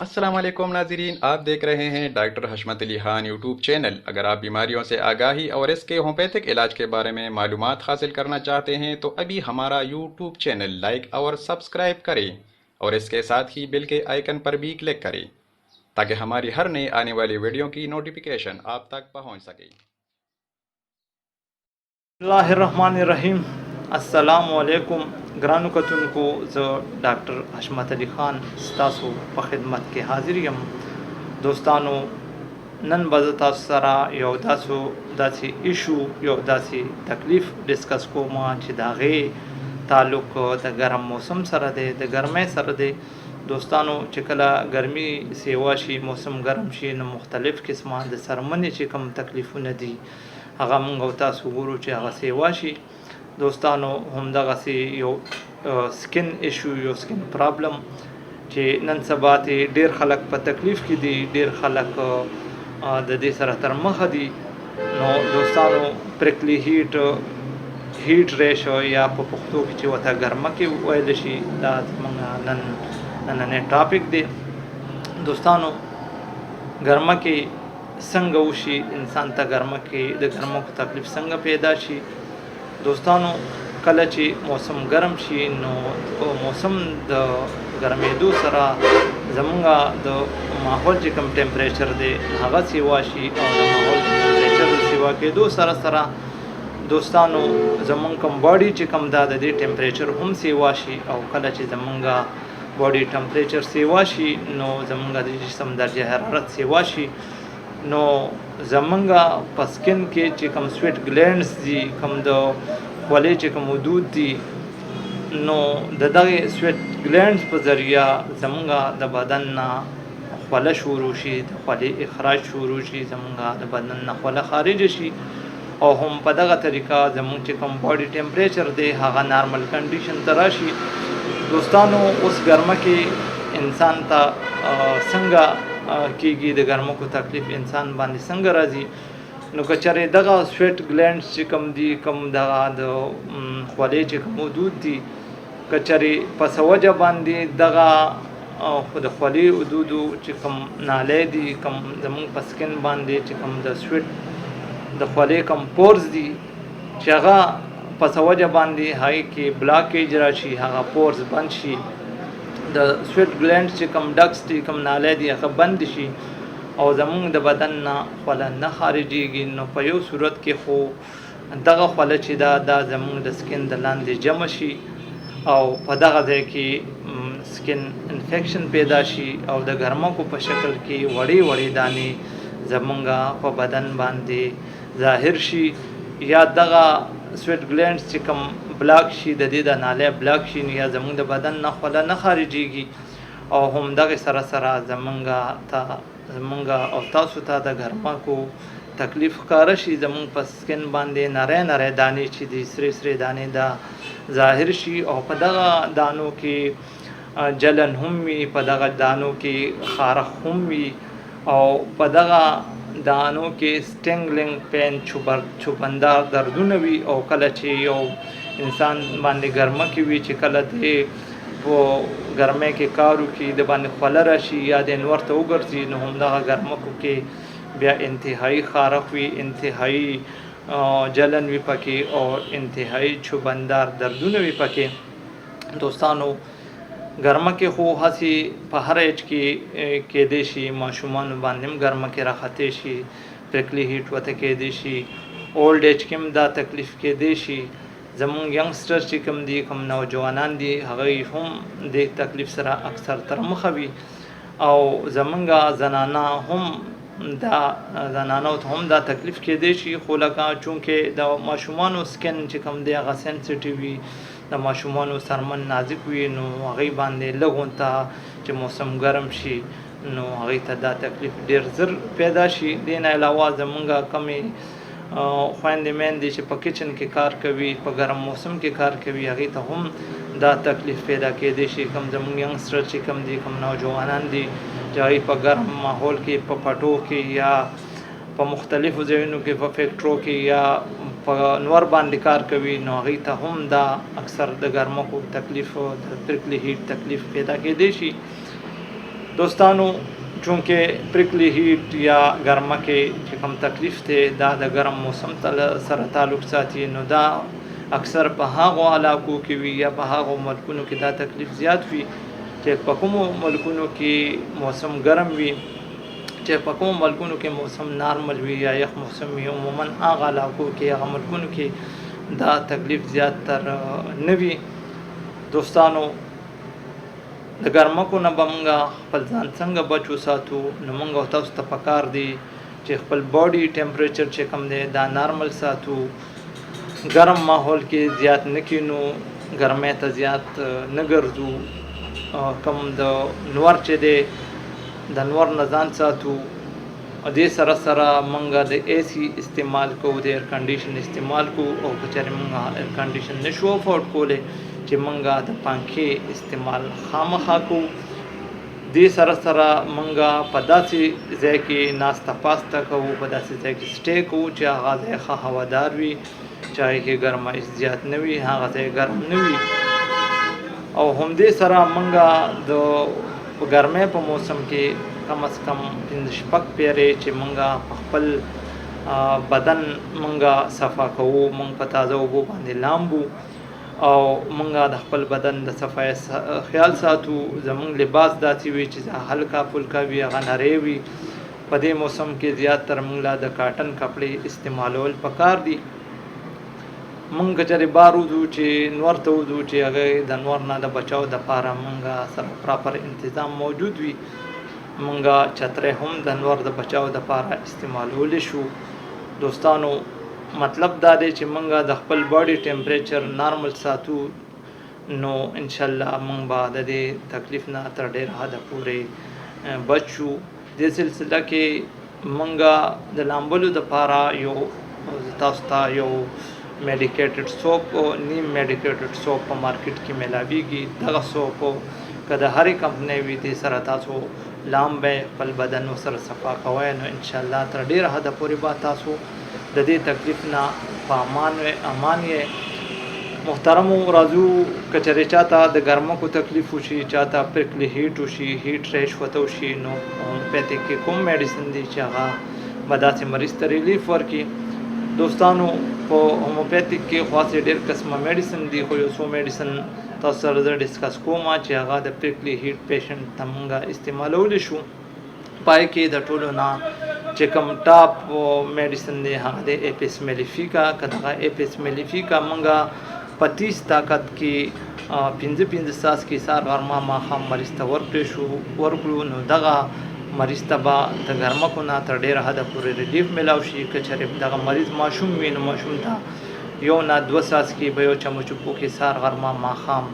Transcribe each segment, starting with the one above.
अस्सलाम वालेकुम नाजरीन, आप देख रहे हैं डॉक्टर हशमत अली खान यूट्यूब चैनल। अगर आप बीमारियों से आगाही और इसके होम्योपैथिक इलाज के बारे में मालूमात हासिल करना चाहते हैं तो अभी हमारा यूट्यूब चैनल लाइक और सब्सक्राइब करें और इसके साथ ही बेल के आइकन पर भी क्लिक करें ताकि हमारी हर नई आने वाली वीडियो की नोटिफिकेशन आप तक पहुंच सके। बिस्मिल्लाहिर्रहमानिर्रहीम। अस्सलामु अलैकुम ग्रानु कतुनको ज़ डॉक्टर हशमत अली खान स्तासो په خدمت کې حاضر یم دوستانو. نن به زه تاسو سره یو داسې ایشو یو داسې تکلیف ډسکس کوم چې د هغې تعلق د ګرم موسم سره دی، د ګرمۍ سره دی. دوستانو چې کله ګرمي سیوا شي، موسم ګرم شي، نو مختلف قسمه د سرمنې چې کوم تکلیفونه دي هغه موږ او تاسو ګورو چې هغه سیوا شي. دوستانو همدغسې یو سکن ایشو، یو سکن پرابلم چې نن سبا ته ډېر خلک په تکلیف کې دي، ډېر خلک د دې سره تر مخه دي. نو دوستانو پرکلی هیټ ریش یا په پښتو کې چې ورته ګرمه کې ویلی شي، دا زموږ نننی ټاپک دی. دوستانو ګرمه کې څنګه وشي، انسان ته ګرمه کې د ګرمو تکلیف څنګه پیدا شي. دوستانو کله چې موسم ګرم شي نو موسم د ګرمېدو سره زمونږ د ماحول چې کوم ټمپریچر دی هغه سیوا شي، او د ماحول ټمپریچر د سیوا کېدو سره سره دوستانو زمونږ کوم باډي چې کوم دا د دې ټمپریچر هم سیوا شي. او کله چې زمونږ باډي ټمپریچر سیوا شي نو زمونږ د جسم درجه حرارت سیوا شي. نو زمونږ په سکن کې چې کوم سویټ ګلینډز دي، کوم د خولې چې کوم حدود دي، نو د دغه سویټ ګلینډز په ذریعه زمونږ د بدن نه خوله شروع شي، د خولې اخراج شروع شي، زمونږ د بدن نه خوله خارج شي. او هم په دغه طریقه زمونږ چې کوم باډي ټمپریچر دی هغه نارمل کنډیشن ته راشي. دوستانو اوس ګرمه کې انسان ته څنګه کېږي، د ګرمو کو تکلیف انسان باندې څنګه راځي. نو که چېرې دغه سویټ ګلینډز چې کوم دي، کوم دغه د خولې چې کوم حدود دي، که چېرې په څه وجه باندې دغه د خولې حدودو چې کوم نالۍ دي، کوم زمونږ په سکن باندې چې کوم د سویټ د خولې کوم پورز دي چې هغه په څه وجه باندې هغې کې بلاکیج راشي، هغه پورز بند شي، د سویټ ګلینډز چې کوم ډکس دي، کوم نالۍ دي هغه بند شي، او زمونږ د بدن نه خوله نه خارجېږي. نو په یو صورت کې خو دغه خوله چې دا زمونږ د سکن د لاندې جمع شي، او په دغه ځای کې سکن انفیکشن پیدا شي، او د ګرمکو په شکل کې وړې وړې دانې زمونږ په بدن باندې ظاهر شي، یا دغه سویټ ګلینډز چې کوم بلاک شي، د دې د نالۍ بلاک شي، یا زمونږ د بدن نه خوله نه خارجېږي. او هم دغه سره سره زمونږ او تاسو ته د ګرمکو تکلیف ښکاره شي، زمونږ په سکن باندې نری نری دانې چې دي، سرې سرې دانې دا ظاهر شي. او په دغه دانو کې جلن هم وي، په دغه دانو کې خارښ هم وي، او په دغه دانو کې سټینګلینګ پین چوبندار دردونه وي. او کله چې یو انسان باندې ګرمه کې وي، چې کله دی په ګرمۍ کې کار وکړي، د باندې خوله راشي یا د انور ته وګرځي، نو همدغه ګرمکو کې بیا انتهایي خارښ وي، انتهایي جلن وي پکې، او انتهایي چوبندار دردونه وي پکې. دوستانو ګرمه کې خو هسې په هر ایج کې کېدی شي، ماشومانو باندې هم ګرمه کې راختی شي، پرکلی هیټ ورته کېدی شي، اولډ ایج کې هم دا تکلیف کېدی شي. زمونږ ینګسټر چې کوم دي، کوم نوجوانان دي، هغوی هم د تکلیف سره اکثر تر مخه وي. او زمونږ زنانو ته هم دا تکلیف کېدی شي، خو لکه چونکې د ماشومانو سکن چې کوم دی هغه سینسیټیو وي، د ماشومانو سرمن نازک وي، نو هغوی باندې لږ ونته چې موسم ګرم شي نو هغوی ته دا تکلیف ډېر زر پیدا شي. دې نه علاوه زمونږ کمې خویندې میندې چې په کچن کې کار کوي، په ګرم موسم کې کار کوي، هغې ته هم دا تکلیف پیدا کېدی شي. کوم زمونږ ینګسټر چې کوم دي، کوم نوجوانان دي چې هغوی په ګرم ماحول کې، په پټو کې، یا په مختلفو ځایونو کې، په فیکټرو کې یا په نور باندې کار کوي، نو هغوی ته هم دا اکثر د ګرمکو تکلیف، د پرکلی هیټ تکلیف پیدا کېدی شي. دوستانو چونکه پریکلی هیټ یا ګرمه کې چې کوم تکلیف دی دا د ګرم موسم سره تعلق ساتي، نو دا اکثر په هغو علاقو کې وي یا په هغو ملکونو کې دا تکلیف زیات وي چې په کومو ملکونو کې موسم ګرم وي، چې په کومو ملکونو کې موسم نارمل وي یا یخ موسم وي. عموما هغه علاقو کې هغه ملکونو کې دا تکلیف زیات تر نه وي. دوستانو د ګرمکو نه به مونږ خپل ځان څنګه بچ وساتو، نو مونږ تاسو ته پکار دی چې خپل باډي ټمپریچر چې کوم دی دا نارمل ساتو، ګرم ماحول کې زیات نه کینو، ګرمۍ ته زیات نه ګرځو، کوم د نور چې دی د نور نه ځان ساتو. دې سره سره مونږ د اے سی استعمال کوو، د ایر کنډیشن استعمال کوو، او که چېرې مونږ ایر کنډیشن نشو افورډ کولی چې مونږ د پنکھې استعمال خامخا کوو. دې سره سره مونږ په داسې ځای کې ناسته پاسته کوو، په داسې ځای کې سټې کوو چې هغه ځای ښه هوادار وي، چې هغې کې ګرمایش زیات نه وي، هغه ځای ګرم نه وي. او همدې سره مونږ د ګرمۍ په موسم کې کم از کم 5-6 پیرې چې مونږ په خپل بدن مونږ صفا کوو، مونږ په تازه اوبو باندې لامبو او مونږ د خپل بدن د صفای خیال ساتو. زمونږ لباس داسې وي چې هلکا پلکا وي، هغه نری وي. په دې موسم کې زیاتره مونږ لا د کاټن کپړې استعمالول پکار دي. مونږ که چېرې بار وځو چې نور ته وځو چې هغه د نور نه د بچاو دپاره مونږ سره پراپر انتظام موجود وي، مونږ چترۍ هم د نور د بچاو دپاره استعمالولی شو. دوستانو مطلب دا دی چې مونږ د خپل باډي ټمپریچر نارمل ساتو، نو انشاءالله مونږ به د دې تکلیف نه تر ډېر حده پورې بچ شو. دې سلسله کې مونږ د لامبلو دپاره یو تاسو ته یو میډیکیټډ سوپ او نیم میډیکیټډ سوپ په مارکیټ کې میلاویږي. دغه سوپ که د هرې کمپنۍ وي دې سره تاسو لامبئ، خپل بدن ورسره صفا کوئ، نو انشاءالله تر ډېره حده پورې به تاسو د دې تکلیف نه په امان یې. محترمو راځو که چېرې چاته د ګرمکو تکلیف وشي، چاته پریکلی هیټ وشي، هیټ ریش ورته وشي، نو هومیوپیتھک کې کوم میډیسن دی چې هغه به داسې مریض ته ریلیف ورکړي. دوستانو په هومیوپیتھک کې خاصې ډېر قسمه میډیسن دي، خو یو څو میډیسن تاسو سره زه ډسکس کوم چې هغه د پریکلی هیټ پیشنټ ته مونږ استعمالولی شو. پای کې د ټولو نه چې کوم ټاپ میډیسن دی هغه د اپیس میلیفیکا. که دغه اپیس میلیفیکا مونږ په 30 طاقت کې 15 ساس کې سهار غرمه ماښام مریض ته ورکړو، نو دغه مریض ته به د ګرمکو نه تر ډېره حده پورې ریلیف میلاو شي. که چېرې دغه مریض ماشوم وي، نو ماشوم ته 1 نه 2 ساس کې به یو چمچ اوبو کې سهار غرمه ماښام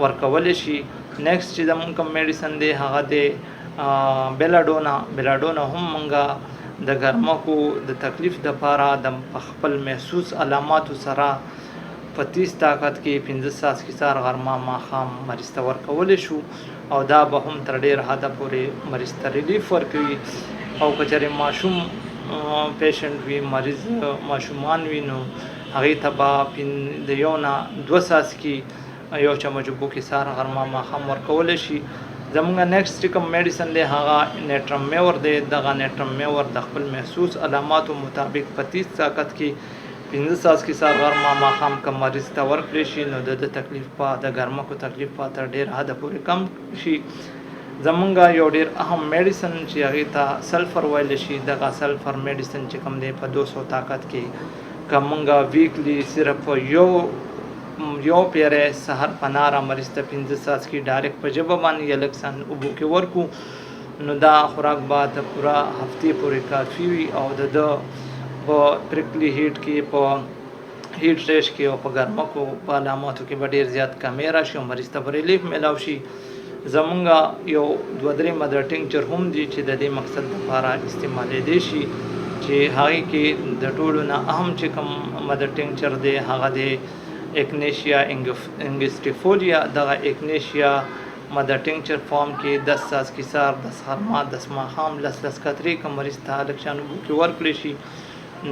ورکولی شي. نیکسټ چې زمونږ کوم میډیسن دی هغه د بیلاډونا هم مونږ د ګرمکو د تکلیف دپاره د خپل محسوس علاماتو سره په 30 طاقت کې 15 ساس کې سهار غرمه ماښام مریض ته ورکولی شو، او دا به هم تر ډېر حده پورې مریض ته ریلیف ورکوي. او که چېرې ماشوم پیشنټ وي، مریض ماشومان وي، نو هغې ته به د 1 نه 2 ساس کې یو چمچ اوبو کې سهار غرمه ماښام ورکولی شي. زمونږ نیکسټ چې کوم میډیسن دی هغه نیټرم میور دی. دغه نیټرم میور د خپل محسوس علاماتو مطابق په 30 طاقت کې 15 ساس کې سهار غرمه ماښام که مریض ته ورکړی شي، نو د تکلیف په د ګرمکو تکلیف په تر ډېر حده پورې کم شي. زمونږ یو ډېر اهم میډیسن چې هغې ته سلفر ویلی شي، دغه سلفر میډیسن چې کوم دی په 200 طاقت کې که مونږ ویکلی صرف یو پیری سهار په ناره مریض ته 15 ساس کې ډایرکټ په ژبه باندې یا لږ څه اوبو کې ورکو، نو دا خوراک به د پوره هفتې پورې کافي وي. او د په پریکلی هیټ کې، په هیټ ریش کې او په ګرمکو په علاماتو کې به ډېر زیات کمی راشي او مریض ته به ریلیف میلاو شي. زمونږ یو 2-3 مدر ټینکچر هم دي چې د دې مقصد لپاره استعمالیدی شي، چې هغې کې د ټولو نه اهم چې کوم مدر ټینکچر دی هغه د اکنیشیا انګسټیفولیا. دغه اکنیشیا مدر ټینکچر فارم کې 10 ساس کې سهار 10 غرمه 10 ماښام 10 قطرې که مریض ته هلک شان اوبو کې ورکړی شي،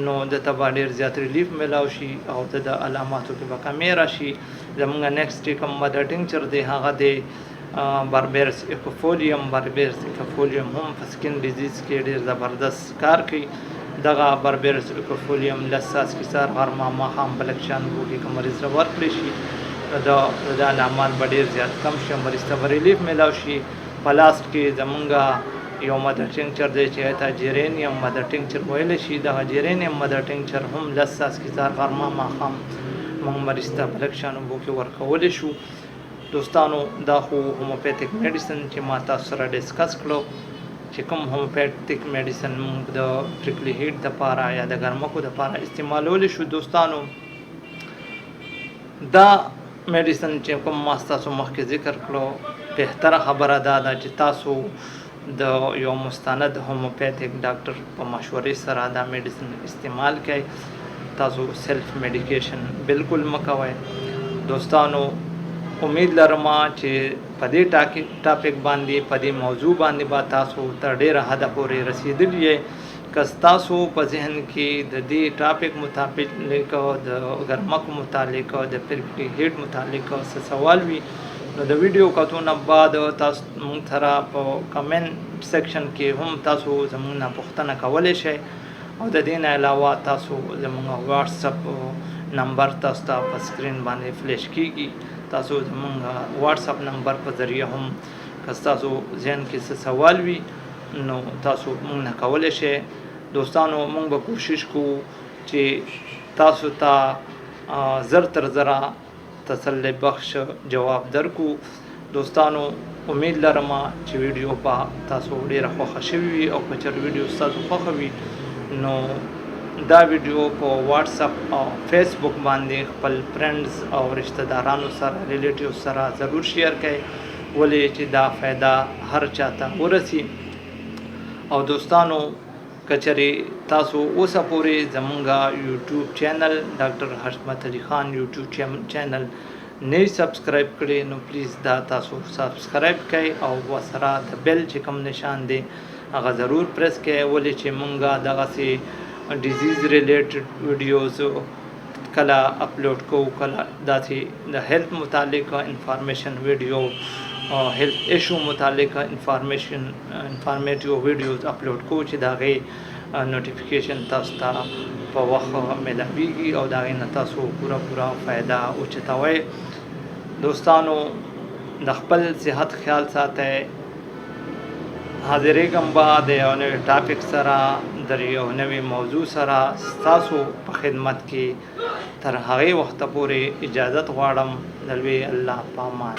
نو د ته به ډېر زیات ریلیف میلاو شي او د علاماتو کې به کمی راشي. زمونږ نیکسټ چې کوم مدر ټینکچر دی هغه د باربیرس ایکوفولیم هم په سکین ډیزیز کې ډیر زبردست کار کوي. دغه باربیرس ایکوفولیم لساس کې سار غرمه ماښام بلکشان بوږي که مریض له ورکړی شي د علامات به ډیر زیات کم شي، مریض ته به ریلیف میلاو شي. په لاست کې زمونږ یو مدر ټینکچر دی چې ته جیرینیم مدر ټینکچر ویلی شي. دغه جیرینیم مدر ټینکچر هم لس څاڅکي غرمه ماښام موږ مریض ته بلکشان اوبو کې ورکولی شو. دوستانو دا خو هوموپیتیک میډیسن چې ما تاسو سره ډسکس کړو چې کوم هوموپیتیک میډیسن موږ د پریکلی هیټ دپاره یا د ګرمکو دپاره استعمالولی شو. دوستانو دا میډیسن چې کوم ما ستاسو مخکې ذکر کړو بهتره خبره دا ده چې تاسو د یو مستند هوموپیتیک ډاکټر په مشورې سره دا میډیسن استعمال کړئ. تاسو سیلف میډیکیشن بالکل مه کوئ. دوستانو امید لرم چې په دې ټاپک باندې په دې موضوع باندې به تاسو تر ډیره حده پورې رسیدلی یې. که ستاسو په ذهن کې د دې ټاپک متعلق د ګرمکو متعلق د پریکلی هیټ متعلق څه سوال وي نو د ویډیو کتو نه بعد تاسو موږ سره په کمنټ سیکشن کې هم تاسو زموږ نه پوښتنه کولی شئ. او د دې نه علاوه تاسو زموږ واتساپ نمبر تاسو ته په سکرین باندې فلیش کیږي. تاسو زموږ واتساپ نمبر په ذریعه هم که ستاسو ذهن کې څه سوال وي نو تاسو موږ نه کولی شئ. دوستانو موږ به کوشش کوو چې تاسو ته زر تر زره تسلی بخش جواب درکو. دوستانو امید لرم چې ویډیو په تاسو ډیره خوښه شوي وي او که چېرې ویډیو ستاسو خوښه وي نو دا ویډیو په واتساپ او فیسبوک باندې خپل فرینډز او رشتہ دارانو سره ریلیټیو سره ضرور شیر کړئ ولې چې دا فایده هر چاته ورسي. او دوستانو کچری تاسو اوسه پورې زمونږ یوټیوب چینل ډاکټر حشمت علي خان یوټیوب چینل نه سبسکرایب کړئ نو پلیز دا تاسو سبسکرایب کړئ او ورسره د بیل چې کوم نشان دی هغه ضرور پریس کړئ ولې چې مونږ دغسې ډیزیز ریلیټډ ویډیوز کله اپلوډ کوو کله داسې د هیلث متعلق انفارمیشن ویډیو هیلث ایشو متعلق انفارمیټیو ویډیوز اپلوډ کوو چې د هغې نوټیفیکیشن تاسو ته په وخت میلاویږي او د هغې نه تاسو پوره فایده اوچتوئ. دوستانو د خپل صحت خیال ساتئ. حاضرېږم به د یو نوي ټاپک سره د یو نوي موضوع سره ستاسو په خدمت کې. تر هغې وخته پورې اجازت غواړم د لوی الله په امان.